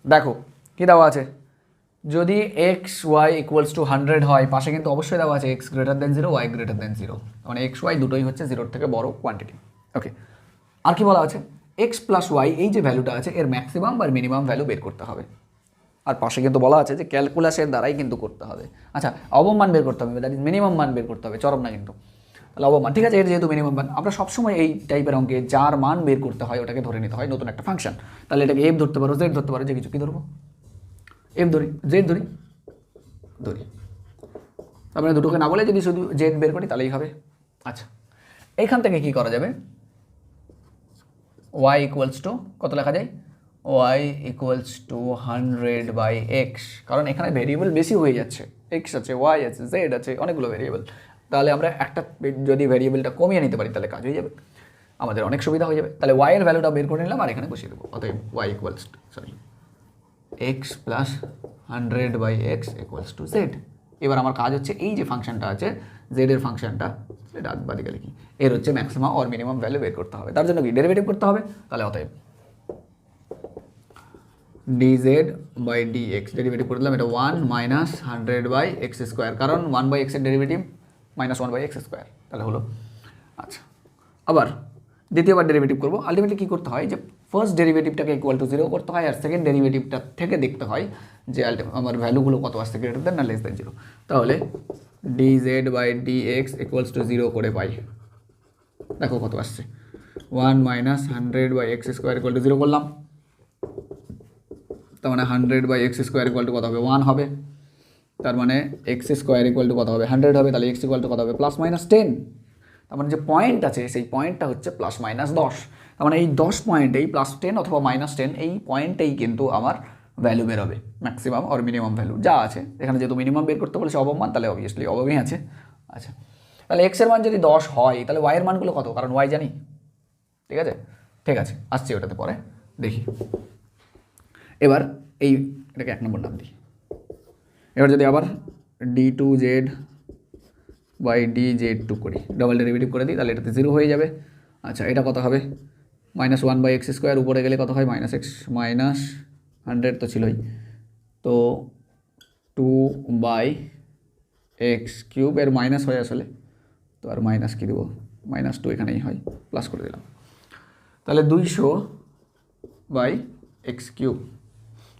দেখো কী দেওয়া আছে, যদি এক্স ওয়াই ইকুয়ালস টু 100 হয়, পাশে কিন্তু অবশ্যই দেওয়া আছে x greater than 0, y greater than 0, মানে এক্স ওয়াই দুটোই হচ্ছে 0-র থেকে বড় কোয়ান্টিটি। ওকে, আর কি বলা আছে, এক্স প্লাস ওয়াই এই যে ভ্যালুটা আছে এর ম্যাক্সিমাম বা মিনিমাম ভ্যালু বের করতে হবে। আর পাশে কিন্তু বলা আছে যে ক্যালকুলাসের দ্বারাই কিন্তু করতে হবে। আচ্ছা, অবমান বের করতে হবে, দ্যাট ইজ মিনিমাম মান বের করতে হবে, চরম না কিন্তু। তাহলে অবমান, ঠিক আছে, এর যেহেতু মিনিমাম মান, আমরা সবসময় এই টাইপের অঙ্কে যার মান বের করতে হয় ওটাকে ধরে নিতে হয় নতুন একটা ফাংশন। তাহলে এটাকে এফ ধরতে পারো, জেড ধরতে পারো, যে কিছু কি ধরবো, এফ ধরি, জেড ধরি, তারপরে দুটোকে না বলে যদি শুধু জেড বের করি তাহলেই হবে। আচ্ছা, এইখান থেকে কি করা যাবে, ওয়াই ইকুয়ালস টু কত লেখা যায়, ওয়াই ইকুয়ালস টু 100/x, কারণ এখানে ভেরিয়েবল বেশি হয়ে যাচ্ছে, এক্স আছে, ওয়াই আছে, জেড আছে, অনেকগুলো ভেরিয়েবল। তাহলে আমরা একটা যদি ভেরিয়েবলটা কমিয়ে নিতে পারি তাহলে কাজ হয়ে যাবে, আমাদের অনেক সুবিধা হয়ে যাবে। তাহলে ওয়াই এর ভ্যালুটা বের করে নিলাম আর এখানে বসিয়ে দেবো। অতএব y equals to x plus 100/x equals to z. এবার আমার কাজ হচ্ছে এই যে ফাংশনটা আছে জেড এর ফাংশনটা, এটা বাদিকে লিখি, এর হচ্ছে ম্যাক্সিমাম আর মিনিমাম ভ্যালু বের করতে হবে। তার জন্য কি ডেরিভেটিভ করতে হবে, তাহলে অতএব dz/dx ডেরিভেটিভ করে দিলাম, এটা 1 মাইনাস 100/x², কারণ 1/x এর ডেরিভেটিভ মাইনাস 1/x², তাহলে হলো। আচ্ছা, আবার দ্বিতীয়বার ডেরিভেটিভ করবো। আলটিমেটলি কী করতে হয় যে ফার্স্ট ডেরিভেটিভটাকে ইকুয়াল টু 0 করতে হয়, আর সেকেন্ড ডেরিভেটিভটা থেকে দেখতে হয় যে আমার ভ্যালুগুলো কত আসছে, গ্রেটার দেন না লেস দেন 0। তাহলে dz/dx ইকুয়ালস টু 0 করে পাই, দেখো কত আসছে, 1 মাইনাস 100/x² ইকুয়াল টু 0 করলাম, তার মানে 100/x² ইকুয়াল টু কত হবে, 1 হবে। তার মানে x² ইকুয়াল টু কত হবে, 100 হবে। তাহলে x ইকুয়াল টু কত হবে, প্লাস মাইনাস 10। তার মানে যে পয়েন্ট আছে সেই পয়েন্টটা হচ্ছে প্লাস মাইনাস 10। তার মানে এই 10 পয়েন্টেই প্লাস 10 অথবা মাইনাস 10 এই পয়েন্টেই কিন্তু আমার ভ্যালু বেরোবে, ম্যাক্সিমাম আর মিনিমাম ভ্যালু যা আছে। এখানে যেহেতু মিনিমাম বের করতে বলেছে অবমান, তাহলে অবভিয়াসলি অবমই আছে। আচ্ছা, তাহলে x এর মান যদি 10 হয় তাহলে y এর মানগুলো কত, কারণ y জানি, ঠিক আছে। ঠিক আছে, আসছি ওটাতে পরে দেখি। এবার এটাকে 1 নম্বর নাম দিই। এবার যদি আবার d2z/dz2 করি, ডবল ডেরিভেটিভ করে দিই, তাহলে এটাতে 0 হয়ে যাবে। আচ্ছা, এটা কত হবে, মাইনাস 1/x², উপরে গেলে কত হয়, মাইনাস x, মাইনাস 100 তো ছিলই, তো 2/x³ এর মাইনাস হয় আসলে, তো আর মাইনাস কী দেবো, -2 এখানেই হয়, প্লাস করে দিলাম। তাহলে 200/x³।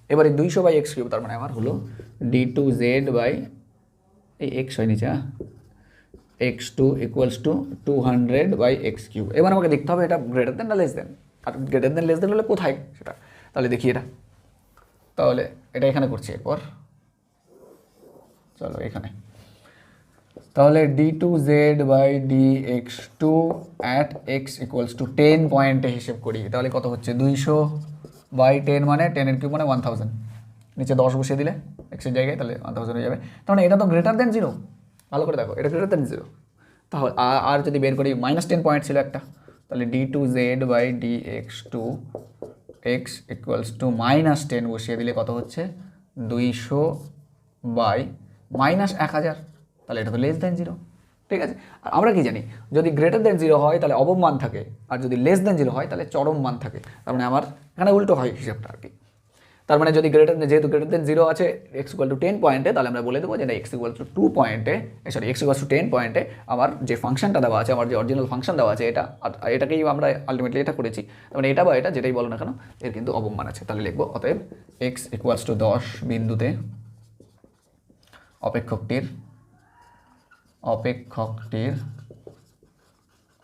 এবারে 200/x³ তার মানে আমার হলো d2z এই x হয় নিচে, x2 ইকুয়ালস টু 200/x³। এবার আমাকে দেখতে হবে এটা গ্রেটার দেন না লেস দেন, আর গ্রেটার দেন লেস দেন হলে কোথায় সেটা, তাহলে দেখি এটা। তাহলে এটা এখানে করছি, এরপর চলো এখানে, তাহলে d2z/dx2 at x equals to 10 পয়েন্টে হিসেব করি, তাহলে কত হচ্ছে, 200/10 মানে 10^³ মানে 1000, নিচে 10 বসিয়ে দিলে এক্সের জায়গায়, তাহলে 1000 হয়ে যাবে। তার মানে এটা তো গ্রেটার দেন 0, ভালো করে দেখো, এটা গ্রেটার দেন 0। তাহলে আর যদি বের করি, -10 পয়েন্ট ছিল একটা, তাহলে d2z/dx2 x ইকুয়ালস টু -10 বসিয়ে দিলে কত হচ্ছে, 200/-1000, তাহলে এটা তো লেস দেন 0, ঠিক আছে। আর আমরা কি জানি, যদি গ্রেটার দেন 0 হয় তাহলে অবম মান থাকে, আর যদি লেস দেন 0 হয় তাহলে চরম মান থাকে। তার মানে আমার এখানে উল্টো হয় হিসাবটা আর কি। তার মানে যদি যেহেতু গ্রেটার দেন 0 আছে x ইকুয়াল টু 10 পয়েন্টে, তাহলে আমরা বলে দেবো যে x ইকুয়াল টু 2 পয়েন্টে, সরি x ইকুয়াল টু 10 পয়েন্টে আমার যে ফাংশনটা দেওয়া আছে, আমার যে অরিজিনাল ফাংশন দেওয়া আছে এটা, আর এটাকেই আমরা আলটিমেটলি এটা করেছি, তার মানে এটা বা এটা যেটাই বলো না কেন এর কিন্তু অবমান আছে। তাহলে লিখবো অতএব x ইকুয়াল টু 10 বিন্দুতে অপেক্ষকটির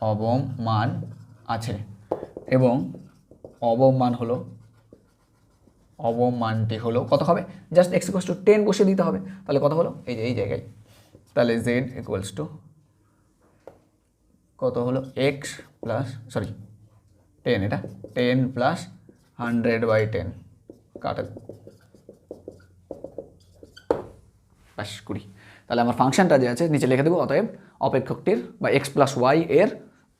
অবমান আছে, এবং অবমানটি হলো কত হবে, জাস্ট x ইকুয়ালস টু 10 বসে দিতে হবে, তাহলে কত হলো, এই যে এই জায়গায়, তাহলে z ইকুয়ালস টু কত হলো, x প্লাস 10, এটা 10 প্লাস 100/10 কাটা, ব্যাস 20। তাহলে আমার ফাংশনটা যে আছে নিচে লিখে দেবো, অতএব অপেক্ষকটির বা x প্লাস ওয়াই এর,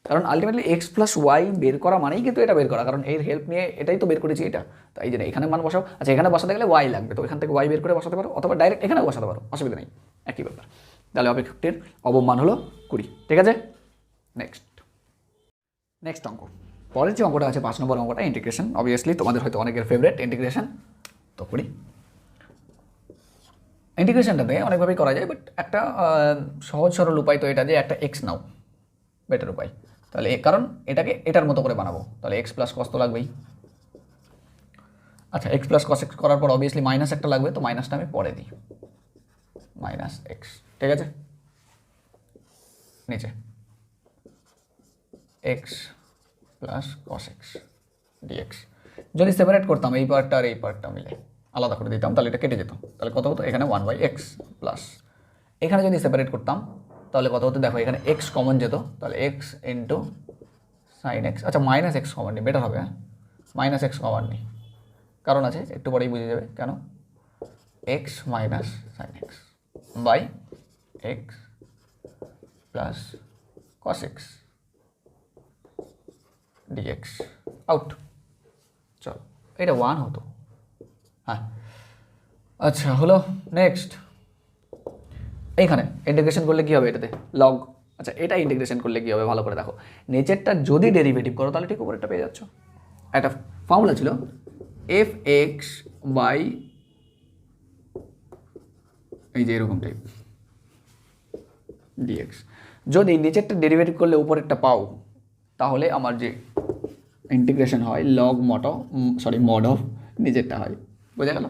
কারণ আলটিমেটলি x প্লাস ওয়াই বের করা মানেই কিন্তু এটা বের করা, কারণ এর হেল্প নিয়ে এটাই তো বের করেছি এটা, তাই জন্য এখানে মান বসাও। আচ্ছা, এখানে বসাতে গেলে ওয়াই লাগবে, তো এখান থেকে ওয়াই বের করে বসাতে পারো, অথবা ডাইরেক্ট এখানে বসাতে পারো, অসুবিধা নেই, একই ব্যাপার। তাহলে অপেক্ষকটির অবমান হলো 20, ঠিক আছে। নেক্সট অঙ্ক, পরের যে অঙ্কটা আছে 5 নম্বর অঙ্কটা ইন্টিগ্রেশন, অবভিয়াসলি তোমাদের হয়তো অনেকের ফেভারিট ইন্টিগ্রেশন। তো করি ইন্টিগ্রেশনটাতে অনেকভাবেই করা যায়, বাট একটা সহজ সরল উপায় তো এটা যে একটা এক্স নাও, বেটার উপায়। তাহলে কারণ এটাকে এটার মতো করে বানাবো, তাহলে এক্স প্লাস কস তো লাগবেই। আচ্ছা, এক্স প্লাস কস এক্স করার পর অবভিয়াসলি মাইনাস একটা লাগবে, তো মাইনাসটা আমি পরে দিই, মাইনাস এক্স, ঠিক আছে। নিচে x plus cos x dx. যদি সেপারেট করতাম এই পার্টটা আর এই পার্টটা মিলে আলাদা করে দিতাম, তাহলে এটা কেটে যেত, তাহলে কত হতো এখানে 1/x প্লাস, এখানে যদি সেপারেট করতাম তাহলে কত হতো, দেখো এখানে এক্স কমন যেত, তাহলে এক্স ইন্টু সাইন এক্স। আচ্ছা, মাইনাস এক্স কমন নেই, বেটার হবে, হ্যাঁ মাইনাস এক্স কমন নেই, কারণ আছে একটু পরেই বুঝে যাবে কেন। X minus sine x by x plus cos x dx out. চলো, এটা 1 হতো, হ্যাঁ। আচ্ছা হলো, নেক্সট এইখানে ইন্টিগ্রেশন করলে কী হবে এটাতে লগ। আচ্ছা, এটা ইন্টিগ্রেশন করলে কী হবে ভালো করে দেখো, নিচেরটা যদি ডেরিভেটিভ করো তাহলে ঠিক উপরেরটা পেয়ে যাচ্ছ। একটা ফর্মুলা ছিল এফ এক্স বাই এই যে এরকম টাইপ ডিএক্স, যদি নিচেরটা ডেরিভেটিভ করলে উপরেরটা পাও তাহলে আমার যে ইন্টিগ্রেশন হয় লগ মড অফ নিচেরটা হয়, বোঝা গেল,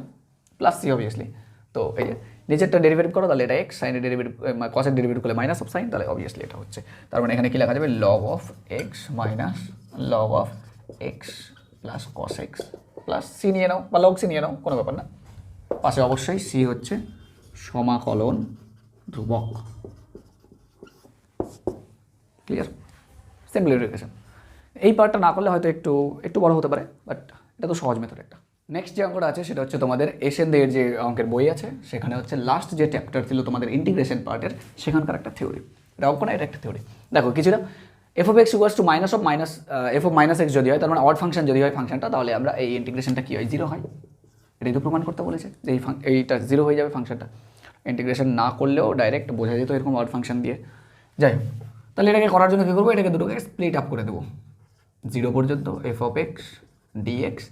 প্লাস সি অবভিয়াসলি। তো এই যে নিচেরটা ডেরিভেটিভ করো তাহলে এটা এক্স, সাইনের ডেরিভেটিভ কসের ডেরিভেটিভ করলে মাইনাস অফ সাইন, তাহলে অবভিয়াসলি এটা হচ্ছে। তার মানে এখানে কি লেখা যাবে, log of x minus log of x plus cos x plus c নিয়ে নাও বা লগ সি নিয়ে নাও, কোনো ব্যাপার না। পাশে অবশ্যই সি হচ্ছে সমাকলন ধ্রুবক। Clear, simplification. এই পার্টটা না করলে হয়তো একটু বড় হতে পারে, বাট এটা তো সহজ মেথড একটা। নেক্সট যে অঙ্কটা আছে সেটা হচ্ছে তোমাদের এশিয়ানদের যে অঙ্কের বই আছে সেখানে হচ্ছে লাস্ট যে চ্যাপ্টার ছিল তোমাদের ইন্টিগ্রেশন পার্টের, সেখানকার একটা থিওরি, এটা অঙ্ক না, এটা একটা থিওরি। দেখো কি ছিল, F of x equals to minus of minus F of minus x যদি হয়, তার মানে অড ফাংশন যদি হয় ফাংশনটা, তাহলে আমরা এই ইন্টিগ্রেশনটা কী হয়, 0 হয়। এটাই তো প্রমাণ করতে বলেছে যে এইটা 0 হয়ে যাবে ফাংশনটা। ইন্টিগ্রেশন না করলেও ডাইরেক্ট বোঝা যেত এরকম অড ফাংশন দিয়ে। যাই হোক, তাহলে এটাকে করার জন্য কী করবো, এটাকে দুটোকে স্প্লিট আপ করে দেবো 0 পর্যন্ত f of x dx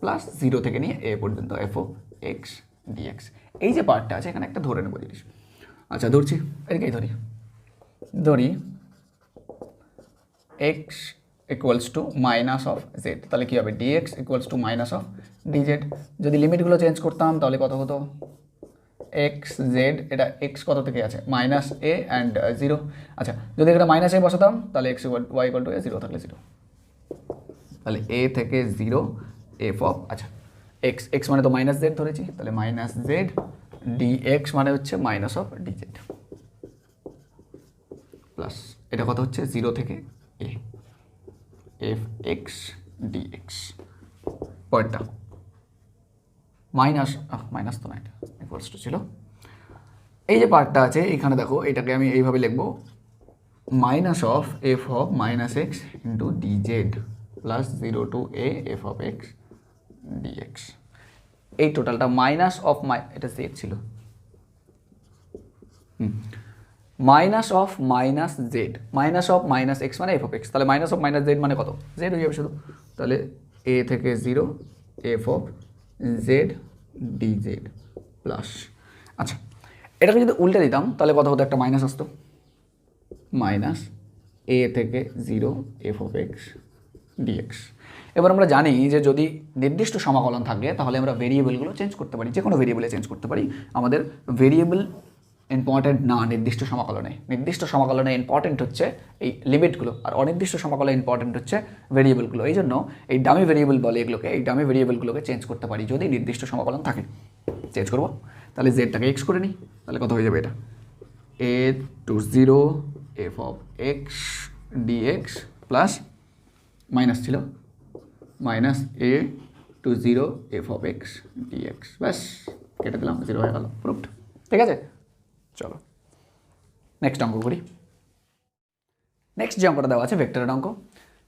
plus 0 থেকে নিয়ে এ পর্যন্ত এফ অফ এক্স ডিএক্স। এই যে পার্টটা আছে এখানে একটা ধরে নেবো জিনিস। আচ্ছা ধরছি, এদিকেই ধরি x equals to minus of z, তাহলে কী হবে dx equals to minus of dz. যদি লিমিটগুলো চেঞ্জ করতাম তাহলে কত হতো, এক্স জেড, এটা এক্স কত থেকে আছে মাইনাস এ অ্যান্ড 0। আচ্ছা, যদি এটা মাইনাস এ বসাতাম তাহলে এক্স ওয়াই ইকুয়াল টু এ, 0 থাকলে 0, তাহলে এ থেকে 0 এফ অফ, আচ্ছা এক্স এক্স মানে তো মাইনাস জেড ধরেছি, তাহলে মাইনাস জেড ডিএক্স মানে হচ্ছে মাইনাস অফ ডিজেড প্লাস এটা কত হচ্ছে 0 থেকে এ এফ এক্স ডিএক্স। পয়েন্টটা মাইনাস তো না, এটা ইকুয়ালস টু ছিল। এই যে পার্টটা আছে এখানে দেখো, এটাকে আমি এইভাবে লিখবো minus of f of minus x into dz plus 0 to a f of x dx. এই টোটালটা মাইনাস অফ এটা জেড ছিল, minus of minus z, minus of minus x মানে এফ অফ এক্স, তাহলে মাইনাস অফ মাইনাস জেড মানে কত, Z হয়ে যাবে শুধু, তাহলে এ থেকে 0 f of Z DZ plus. আচ্ছা, এটাকে যদি উল্টে দিতাম তাহলে কত হতো, একটা মাইনাস আসতো, মাইনাস এ থেকে 0 এফ অফ এক্স ডিএক্স। এবার আমরা জানি যে যদি নির্দিষ্ট সমাকলন থাকে তাহলে আমরা ভেরিয়েবলগুলো চেঞ্জ করতে পারি, যে কোনো ভেরিয়েবলে চেঞ্জ করতে পারি। আমাদের ভেরিয়েবল ইম্পর্টেন্ট না নির্দিষ্ট সমাকলনে, নির্দিষ্ট সমাকলনে ইম্পর্টেন্ট হচ্ছে এই লিমিটগুলো, আর অনির্দিষ্ট সমাকলনে ইম্পর্টেন্ট হচ্ছে ভেরিয়েবলগুলো। এই জন্য এই ডামি ভেরিয়েবল বলে এগুলোকে, এই ডামি ভেরিয়েবলগুলোকে চেঞ্জ করতে পারি যদি নির্দিষ্ট সমাকলন থাকে। চেঞ্জ করবো, তাহলে জেডটাকে এক্স করে নিই, তাহলে কত হয়ে যাবে এটা, a to 0 f of x dx plus minus ছিল minus a to 0 f of x dx, ব্যাস কেটে দিলাম, 0 হয়ে গেল, প্রুফড। ঠিক আছে, চলো নেক্সট অঙ্ক করি। নেক্সট যে অঙ্কটা দেওয়া আছে ভেক্টরের অঙ্ক,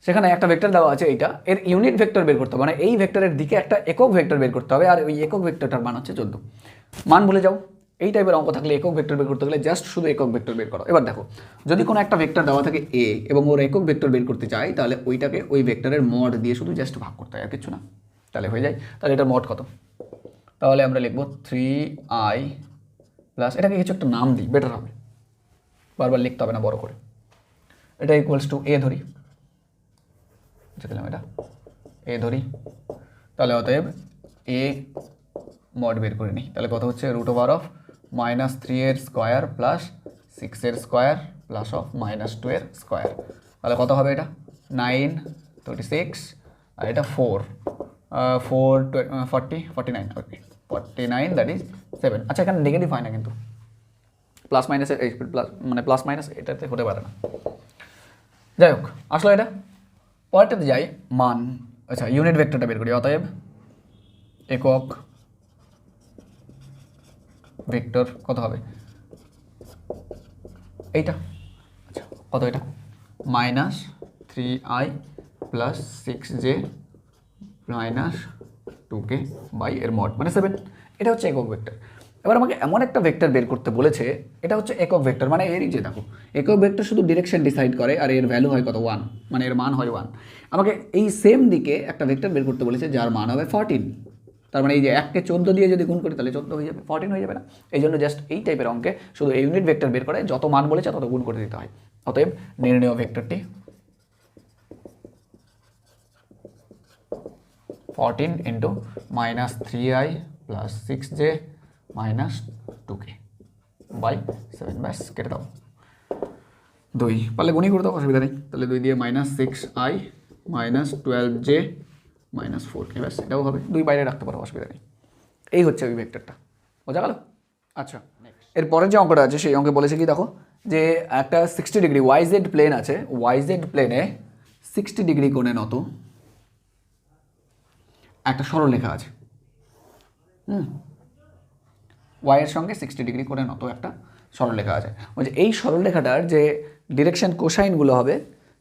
সেখানে একটা ভেক্টর দেওয়া আছে, এইটা এর ইউনিট ভেক্টর বের করতে হবে, মানে এই ভেক্টরের দিকে একটা একক ভেক্টর বের করতে হবে, আর ওই একক ভেক্টরটার মান হচ্ছে 14। মান ভুলে যাও, এই টাইপের অঙ্ক থাকলে একক ভেক্টর বের করতে গেলে জাস্ট শুধু একক ভেক্টর বের করো। এবার দেখো, যদি কোনো একটা ভেক্টর দেওয়া থাকে এ এবং ওর একক ভেক্টর বের করতে চাই, তাহলে ওইটাকে ওই ভেক্টরের মড দিয়ে শুধু জাস্ট ভাগ করতে হয়, আর কিছু না, তাহলে হয়ে যায়। তাহলে এটার মড কত, তাহলে আমরা লিখবো 3i প্লাস, এটাকে কিছু একটা নাম দিই, বেটার হবে, বারবার লিখতে হবে না বড় করে। এটা ইকুয়ালস টু এ ধরি, দিলাম এটা এ ধরি, তাহলে অতএব এ মড বের করে নিই। তাহলে কত হচ্ছে √ওভার অফ -3 এর স্কোয়ার প্লাস 6 এর স্কোয়ার প্লাস অফ -2 এর স্কোয়ার। তাহলে কত হবে এটা 9 36 আর এটা 4 49 ওকে 49 দ্যাট ইজ 7। আচ্ছা এখানে নেগেটিভ হয় না কিন্তু, প্লাস মাইনাসের প্লাস মানে প্লাস মাইনাস এটাতে হতে পারে না। যাই হোক আসলে এটা পরেরটাতে যাই, মান আচ্ছা ইউনিট ভেক্টরটা বের করি। অতএব একক ভেক্টর কত হবে এইটা, আচ্ছা কত এটা -3i plus 6j minus 2k by এর মড মানে 7। এটা হচ্ছে একক ভেক্টর। এবার আমাকে এমন একটা ভেক্টর বের করতে বলেছে, এটা হচ্ছে একক ভেক্টর মানে এরই যে দেখো একক ভেক্টর শুধু ডিরেকশন ডিসাইড করে আর এর ভ্যালু হয় কত 1, মানে এর মান হয় 1। আমাকে এই সেম দিকে একটা ভেক্টর বের করতে বলেছে যার মান হবে 14। তার মানে এই যে 1কে 14 দিয়ে যদি গুণ করি তাহলে 14 হয়ে যাবে, 14 হয়ে যাবে না। এই জন্য জাস্ট এই টাইপের অঙ্কে শুধু এই ইউনিট ভেক্টর বের করে যত মান বলেছে তত গুণ করে দিতে হয়। অতএব নির্ণেয় ভেক্টরটি 14 into -3i plus 6j minus 2k by 7, ব্যাস কেটে দাও। 2 পারলে গুণই করে দাও, অসুবিধা নেই। তাহলে 2 দিয়ে -6i minus 12j minus 4k, ব্যাস এটাও হবে। 2 বাইরে রাখতে পারো, অসুবিধা নেই। এই হচ্ছে ওই ভেক্টরটা, বোঝা গেল? আচ্ছা এরপরের যে অঙ্কটা আছে সেই অঙ্কে বলেছে কি দেখো, যে একটা 60 ডিগ্রি YZ প্লেন আছে, YZ প্লেনে 60 ডিগ্রি কোণে নত একটা সরলরেখা আছে। y এর সঙ্গে 60 ডিগ্রি করে নত একটা সরলরেখা আছে। বলছে এই সরলরেখাটার যে ডিরেকশন কোসাইনগুলো হবে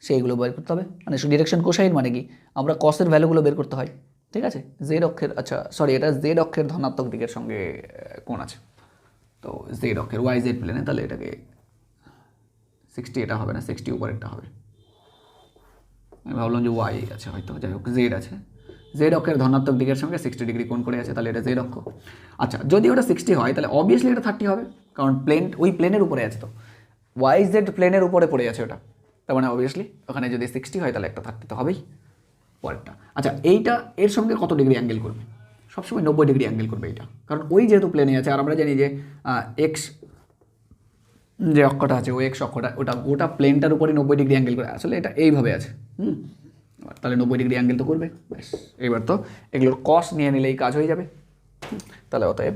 সেইগুলো বের করতে হবে। মানে ডিরেকশন কোসাইন মানে কি, আমরা কসের ভ্যালুগুলো বের করতে হয়, ঠিক আছে? জেড অক্ষের, আচ্ছা সরি এটা জেড অক্ষের ধনাত্মক দিকের সঙ্গে কোণ আছে, তো জেড অক্ষের YZ প্লেনে, তাহলে এটাকে 60 এটা হবে না, 60 উপরেরটা হবে। আমি ভাবলাম যে y আছে হয়তো, যাই হোক জেড আছে, জেড অক্ষের ধনাত্মক দিকের সঙ্গে 60 ডিগ্রি কোণ করে আছে, তাহলে এটা জেড অক্ষ। আচ্ছা যদি ওটা 60 হয় তাহলে অবভিয়াসলি এটা 30 হবে, কারণ প্লেন ওই প্লেনের উপরে আছে, তো YZ প্লেনের উপরে পড়ে আছে ওটা, তার মানে অবভিয়াসলি ওখানে যদি 60 হয় তাহলে একটা 30 তো হবেই পরেরটা। আচ্ছা এইটা এর সঙ্গে কত ডিগ্রি অ্যাঙ্গেল করবে? সবসময় 90 ডিগ্রি অ্যাঙ্গেল করবে এইটা, কারণ ওই যেহেতু প্লেনে আছে, আর আমরা জানি যে এক্স যে অক্ষটা আছে ওই এক্স অক্ষটা ওটা গোটা প্লেনটার উপরে 90 ডিগ্রি অ্যাঙ্গেল করে, আসলে এটা এইভাবে আছে। তাহলে 90 ডিগ্রি অ্যাঙ্গেল তো করবে, ব্যাস এবার তো এগুলোর কস নিয়ে নিলেই কাজ হয়ে যাবে। তাহলে অতএব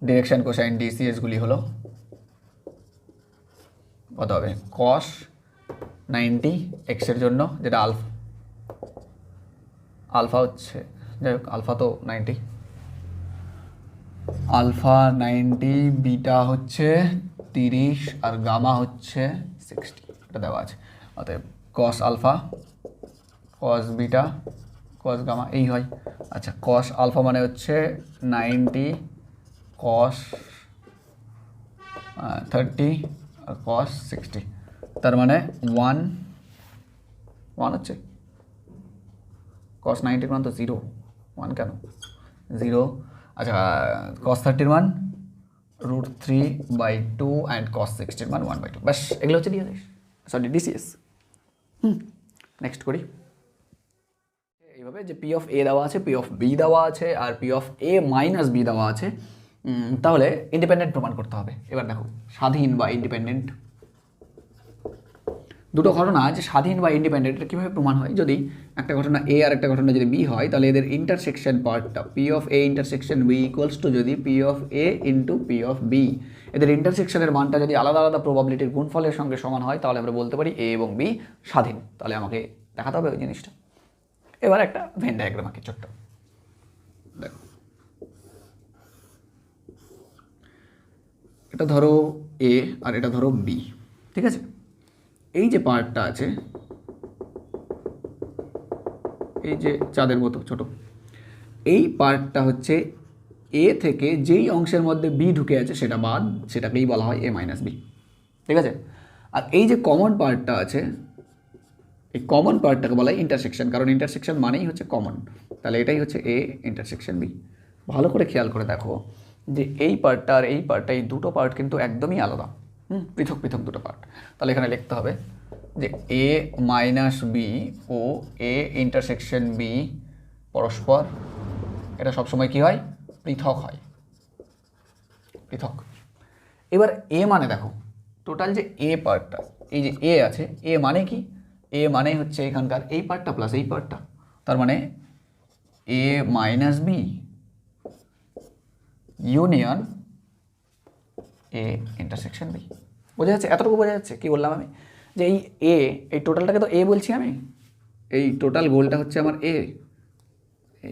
ডিরেকশন কোসাইন ডিসিএসগুলি হলো কত হবে, কস 90 এক্সের জন্য যেটা আলফা হচ্ছে, যাই হোক আলফা তো 90, আলফা 90, বিটা হচ্ছে 30 আর গামা হচ্ছে 60, এটা দেওয়া আছে। অতএব cos alpha cos beta cos gamma এই হয়। আচ্ছা কস আলফা মানে হচ্ছে 90 কস 30 আর কস 60, তার মানে 1 হচ্ছে কস 90 মান তো 0, 1 কেন 0। আচ্ছা কস 30 মান √3/2 অ্যান্ড কস 60 মান 1/2, ব্যাস এগুলো হচ্ছে ডিসিএস। নেক্সট করি এইভাবে যে পি অফ এ দেওয়া আছে, পি অফ বি দেওয়া আছে আর P of A minus B দেওয়া আছে, তাহলে ইন্ডিপেন্ডেন্ট প্রমাণ করতে হবে। এবার দেখো স্বাধীন বা ইন্ডিপেন্ডেন্ট, দুটো ঘটনা যে স্বাধীন বা ইন্ডিপেন্ডেন্ট এটা কীভাবে প্রমাণ হয়, যদি একটা ঘটনা এ আর একটা ঘটনা যদি বি হয় তাহলে এদের ইন্টারসেকশন পার্টটা P of A intersection B equals to যদি P of A into P of B, এদের ইন্টারসেকশনের মানটা যদি আলাদা আলাদা প্রবাবিলিটির গুণফলের সঙ্গে সমান হয় তাহলে আমরা বলতে পারি এ এবং বি স্বাধীন। তাহলে আমাকে দেখাতে হবে ওই জিনিসটা। এবার একটা ভেন ডায়াগ্রাম আঁকি ছোট্ট, দেখো এটা ধরো এ আর এটা ধরো বি, ঠিক আছে? এই যে পার্টটা আছে, এই যে চাঁদের মতো ছোট, এই পার্টটা হচ্ছে এ থেকে যেই অংশের মধ্যে বি ঢুকে আছে সেটা বাদ, সেটাকেই বলা হয় এ মাইনাস বি, ঠিক আছে? আর এই যে কমন পার্টটা আছে, এই কমন পার্টটাকে বলা হয় ইন্টারসেকশন, কারণ ইন্টারসেকশন মানেই হচ্ছে কমন। তাহলে এটাই হচ্ছে এ ইন্টারসেকশন বি। ভালো করে খেয়াল করে দেখো যে এই পার্টটা আর এই পার্টটা, এই দুটো পার্ট কিন্তু একদমই আলাদা, পৃথক পৃথক দুটো পার্ট। তাহলে এখানে লিখতে হবে যে এ মাইনাস বি ও এ ইন্টারসেকশন বি পরস্পর, এটা সবসময় কী হয়, পৃথক হয়, পৃথক। এবার এ মানে দেখো টোটাল যে এ পার্টটা, এই যে এ আছে, এ মানে কি, এ মানে হচ্ছে এখানকার এই পার্টটা প্লাস এই পার্টটা, তার মানে A minus B union A intersection B. বোঝা যাচ্ছে? এতটুকু বোঝা যাচ্ছে কি বললাম আমি, যে এই এ, এই টোটালটাকে তো এ বলছি আমি, এই টোটাল গোলটা হচ্ছে আমার এ,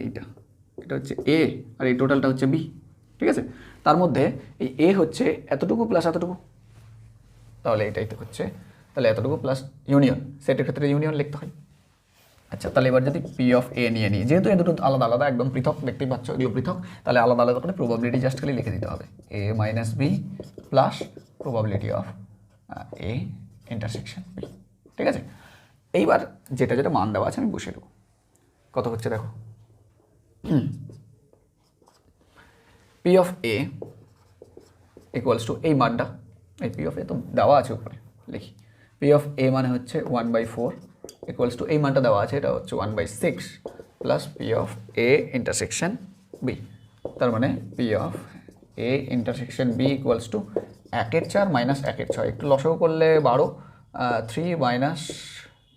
এইটা, এটা হচ্ছে এ, আর এই টোটালটা হচ্ছে বি, ঠিক আছে? তার মধ্যে এই এ হচ্ছে এতটুকু প্লাস এতটুকু, তাহলে এটাই তো হচ্ছে, তাহলে এতটুকু প্লাস ইউনিয়ন, সেটের ক্ষেত্রে ইউনিয়ন লিখতে হয়। আচ্ছা, তাহলে এবার যদি পি অফ এ নিয়ে নিই, যেহেতু এ দুটো আলাদা আলাদা একদম পৃথক, দেখতেই পাচ্ছ এগুলো পৃথক, তাহলে আলাদা আলাদা করে প্রবাবিলিটি জাস্ট খালি লিখে দিতে হবে, A minus B plus probability of A intersection B, ঠিক আছে? এইবার যেটা যেটা মান দেওয়া আছে আমি বসিয়ে দেবো, কত হচ্ছে দেখো, P of A equals to এই মানটা, এই পি অফ এ তো দেওয়া আছে উপরে, লিখি পি অফ এ মানে হচ্ছে 1/4 ইকুয়ালস টু এই মানটা দেওয়া আছে, এটা হচ্ছে 1/6 plus P of A intersection B, তার মানে P of A intersection B equals to 1/4 minus 1/6, একটু লসাগু করলে 12, 3 minus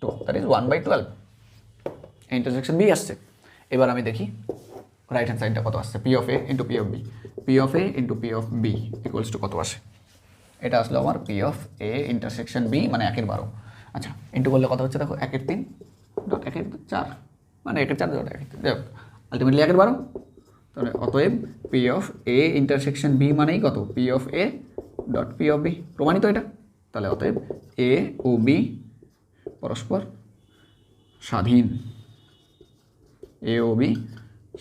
2 that is 1/12 intersection B আসছে। এবার আমি দেখি রাইট হ্যান্ড সাইডটা কত আসছে, P of A into P of B, P of A into P of B equals to কত আসে, এটা আসলো আমার P of A intersection B মানে 1/12। আচ্ছা, ইন্টু করলে কত হচ্ছে দেখো, 1/3 ডট 1/4, মানে 1/4 ডট 1/3, যাই হোক আলটিমেটলি 1/12। তাহলে অতএব P of A intersection B মানেই কত, P of A dot P of B, প্রমাণিত এটা। তাহলে অতএব এ ও বি পরস্পর স্বাধীন, এ ও বি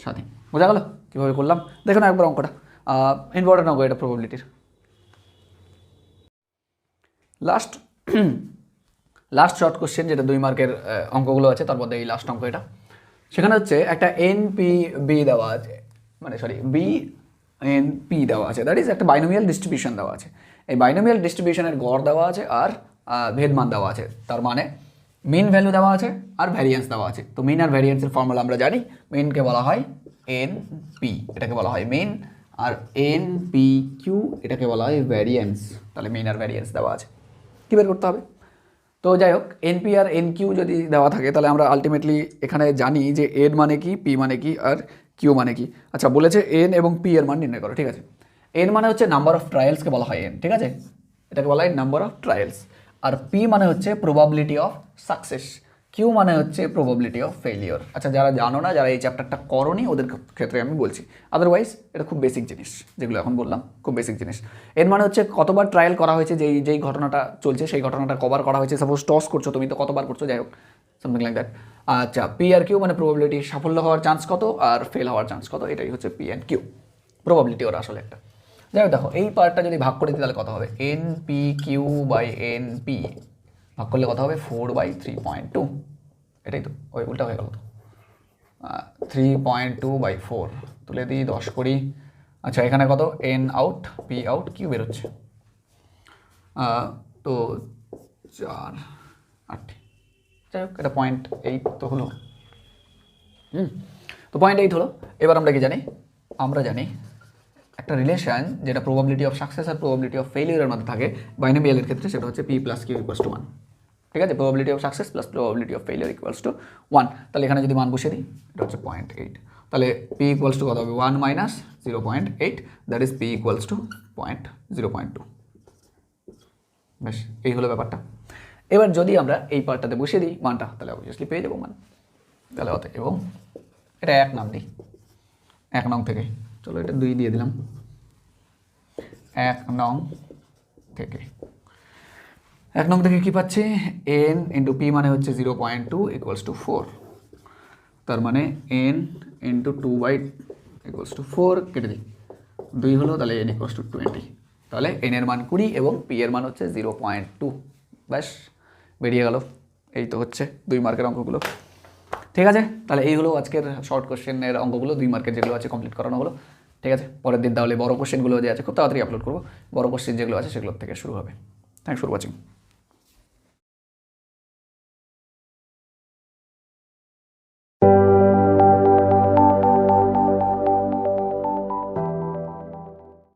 স্বাধীন। বোঝা গেল কীভাবে করলাম? দেখো না একবার অঙ্কটা, ইম্পর্টেন্ট অঙ্ক এটা প্রবাবিলিটির। লাস্ট শর্ট কোশ্চেন, যেটা 2 মার্কের অঙ্কগুলো আছে তার মধ্যে এই লাস্ট অঙ্ক এটা। সেখানে হচ্ছে একটা এনপি দেওয়া আছে, মানে সরি বি এন পি দেওয়া আছে, দ্যাট ইজ একটা বাইনোমিয়াল ডিস্ট্রিবিউশন দেওয়া আছে। এই বাইনোমিয়াল ডিস্ট্রিবিউশনের গড় দেওয়া আছে আর ভেদমান দেওয়া আছে, তার মানে মিন ভ্যালু দেওয়া আছে আর ভ্যারিয়েন্স দেওয়া আছে। তো মিন আর ভ্যারিয়েন্সের ফর্মুলা আমরা জানি, মিনকে বলা হয় এন পি, এটাকে বলা হয় মিন, আর এন পি কিউ এটাকে বলা হয় ভ্যারিয়েন্স। তাহলে মিন আর ভ্যারিয়েন্স দেওয়া আছে, কী বের করতে হবে? তো যাই হোক, এনপি আর এন কিউ যদি দেওয়া থাকে তাহলে আমরা আলটিমেটলি এখানে জানি যে এন মানে কি, পি মানে কি, আর কিউ মানে কি। আচ্ছা, বলেছে এন এবং পি এর মান নির্ণয় করো, ঠিক আছে? এন মানে হচ্ছে নাম্বার অফ ট্রায়ালসকে বলা হয় এন, ঠিক আছে? এটাকে বলা হয় নাম্বার অফ ট্রায়ালস। আর পি মানে হচ্ছে প্রবাবিলিটি অফ সাকসেস, কিউ মানে হচ্ছে প্রবাবিলিটি অফ ফেলিওর। আচ্ছা, যারা জানো না, যারা এই চ্যাপ্টারটা করনি ওদের ক্ষেত্রে আমি বলছি, আদারওয়াইজ এটা খুব বেসিক জিনিস, যেগুলো এখন বললাম খুব বেসিক জিনিস। এর মানে হচ্ছে কতবার ট্রায়াল করা হয়েছে, যেই ঘটনাটা চলছে সেই ঘটনাটা কবার করা হয়েছে। সাপোজ টস করছো তুমি, তো কতবার করছো, যাই হোক সামথিং লাইক দ্যাট। আচ্ছা, পি আর কিউ মানে প্রবাবিলিটি সাফল্য হওয়ার চান্স কত আর ফেল হওয়ার চান্স কত, এটাই হচ্ছে পি অ্যান্ড কিউ, প্রবাবিলিটি ওর আসলে একটা। যাই হোক, দেখো এই পার্টটা যদি ভাগ করে দিই তাহলে কত হবে, N P Q by N P ভাগ করলে কত হবে, 4/3.2, এটাই তো, ওই উল্টা হয়ে গেল তো, 3.2/4 তুলে দিই, 10 করি। আচ্ছা, এখানে কত, N out P out Q বেরোচ্ছে, তো 4/8, যাই হোক এটা 0.8 তো হলো। তো 0.8 হলো। এবার আমরা কি জানি, আমরা জানি একটা রিলেশন যেটা প্রবাবিলিটি অফ সাকসেস আর প্রবাবিলিটি অফ ফেলিওরের মধ্যে থাকে বাইনোমিয়ালের ক্ষেত্রে, সেটা হচ্ছে p plus q equals to 1, ঠিক আছে? Probability of success plus probability of failure equals to 1। তাহলে এখানে যদি মান বসিয়ে দিই, এটা হচ্ছে 0.8, তাহলে পি ইকুয়ালস টু কত হবে, 1 minus 0.8, that is P equals to 0.2। বেশ, এই হলো ব্যাপারটা। এবার যদি আমরা এই পার্টটাতে বসিয়ে দিই মানটা, তাহলে অবভিয়াসলি পেয়ে যাবো মান। তাহলে অত, এবং এটা 1 নাম দিই, 1 নং থেকে, চলো এটা 2 দিয়ে দিলাম, 1 নং থেকে। 1 নং থেকে কী পাচ্ছি, এন ইন্টু পি মানে হচ্ছে 0.2 ইকুয়ালস টু 4, তার মানে এন ইন্টু 2 ইকুয়ালস টু 4, কেটে দিই 2 হলো, তাহলে এন ইকুয়ালস টু 20, তাহলে এন এর মান 20 এবং পি এর মান হচ্ছে 0.2, ব্যাস বেরিয়ে গেল এই তো হচ্ছে 2 মার্কের অঙ্কগুলো। ঠিক আছে, তাহলে এই হলো আজকের শর্ট কোশ্চেনের অঙ্কগুলো, 2 মার্কের যেগুলো আছে কমপ্লিট করানো হলো। ঠিক আছে, পরের দিন তাহলে বড় কোশ্চেনগুলো যে আছে খুব তাড়াতাড়ি আপলোড করবো, বড় কোশ্চেন যেগুলো আছে সেগুলোর থেকে শুরু হবে। Thanks for watching.